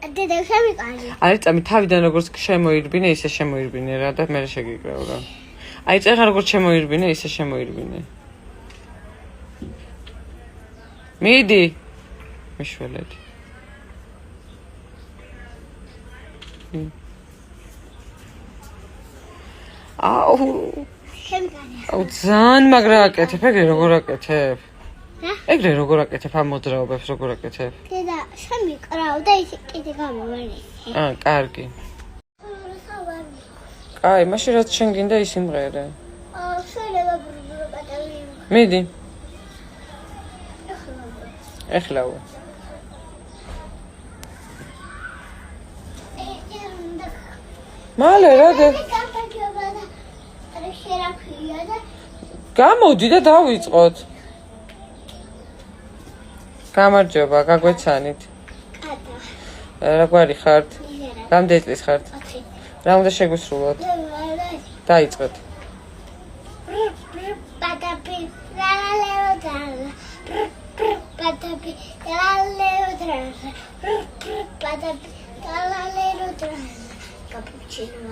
დედა შემიყარი. არის წამი თავიდან როგორც შემოირბინე, ისე შემოირბინე რა და მე შეგიკრეო რა. აი წერა როგორც შემოირბინე, ისე შემოირბინე. მიდი. მიშველეთ. აუ. შემიყარი. აუ ძალიან მაგრა აკეთებ, ეგრე როგორ აკეთებ? ეგრე როგორ აკეთებ ამ მოძრაობებს როგორ აკეთებ? დედა შემიკრავ და ისე კიდე გამოვარესე. კარგი. აი, მაშინ რაც შენ გინდა ის იმღერე. შეიძლება ბურბურო პატალი. მიდი. ეხლავე. მალე რა და გამოდი და დავიწყოთ. გამარჯობა, გაგვეცანით. რაგვარი ხართ? რამდენი წლის ხართ? რა უნდა შეგუსრულოთ? დაიწყეთ. Cappuccino,